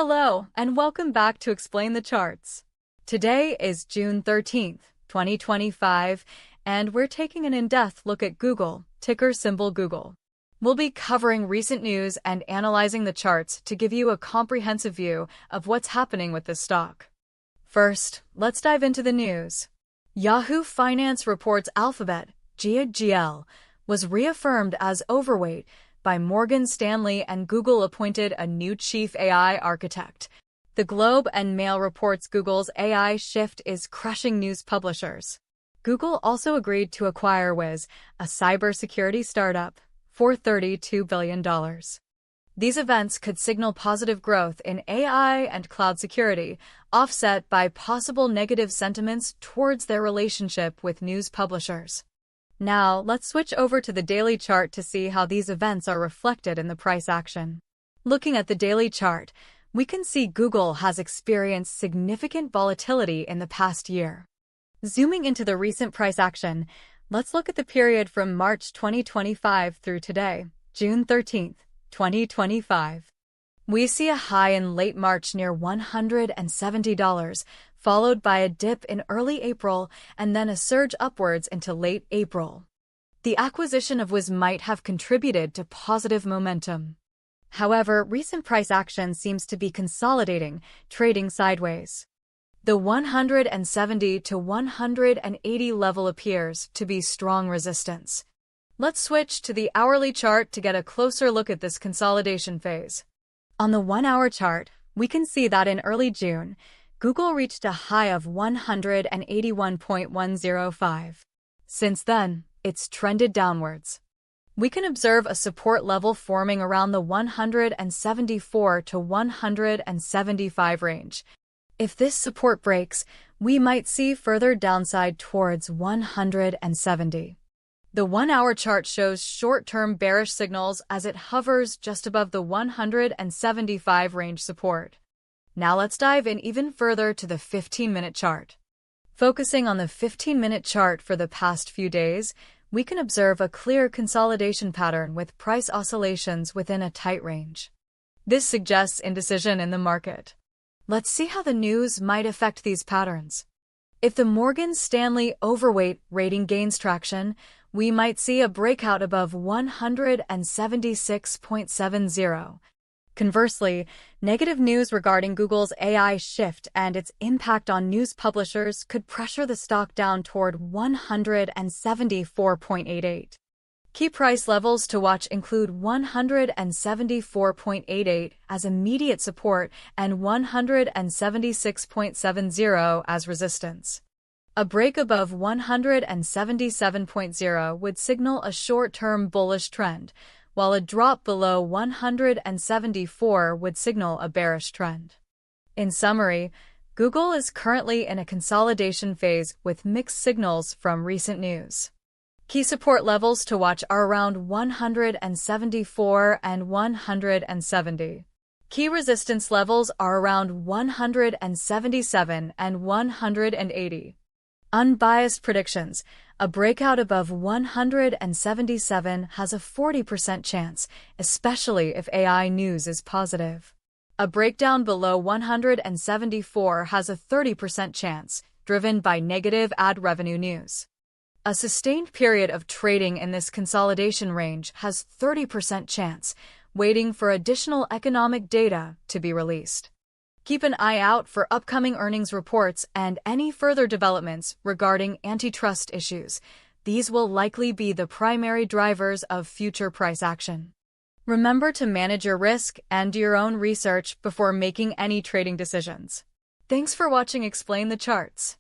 Hello, and welcome back to Explain the Charts. Today is June 13th, 2025, and we're taking an in-depth look at Google, ticker symbol Google. We'll be covering recent news and analyzing the charts to give you a comprehensive view of what's happening with this stock. First, let's dive into the news. Yahoo Finance reports Alphabet, GOOGL, was reaffirmed as overweight by Morgan Stanley, and Google appointed a new chief AI architect. The Globe and Mail reports Google's AI shift is crushing news publishers. Google also agreed to acquire Wiz, a cybersecurity startup, for $32 billion. These events could signal positive growth in AI and cloud security, offset by possible negative sentiments towards their relationship with news publishers. Now, let's switch over to the daily chart to see how these events are reflected in the price action. Looking at the daily chart, we can see Google has experienced significant volatility in the past year. Zooming into the recent price action, let's look at the period from March 2025 through today, June 13th, 2025. We see a high in late March near $170, followed by a dip in early April and then a surge upwards into late April. The acquisition of Wiz might have contributed to positive momentum. However, recent price action seems to be consolidating, trading sideways. The 170 to 180 level appears to be strong resistance. Let's switch to the hourly chart to get a closer look at this consolidation phase. On the 1-hour chart, we can see that in early June, Google reached a high of 181.105. Since then, it's trended downwards. We can observe a support level forming around the 174 to 175 range. If this support breaks, we might see further downside towards 170. The 1-hour chart shows short-term bearish signals as it hovers just above the 175 range support. Now let's dive in even further to the 15-minute chart. Focusing on the 15-minute chart for the past few days, we can observe a clear consolidation pattern with price oscillations within a tight range. This suggests indecision in the market. Let's see how the news might affect these patterns. If the Morgan Stanley overweight rating gains traction, we might see a breakout above 176.70. Conversely, negative news regarding Google's AI shift and its impact on news publishers could pressure the stock down toward 174.88. Key price levels to watch include 174.88 as immediate support and 176.70 as resistance. A break above 177.0 would signal a short-term bullish trend, while a drop below 174 would signal a bearish trend. In summary, Google is currently in a consolidation phase with mixed signals from recent news. Key support levels to watch are around 174 and 170. Key resistance levels are around 177 and 180. Unbiased predictions: a breakout above 177 has a 40% chance, especially if AI news is positive. A breakdown below 174 has a 30% chance, driven by negative ad revenue news. A sustained period of trading in this consolidation range has 30% chance, waiting for additional economic data to be released. Keep an eye out for upcoming earnings reports and any further developments regarding antitrust issues. These will likely be the primary drivers of future price action. Remember to manage your risk and do your own research before making any trading decisions. Thanks for watching Explain the Charts.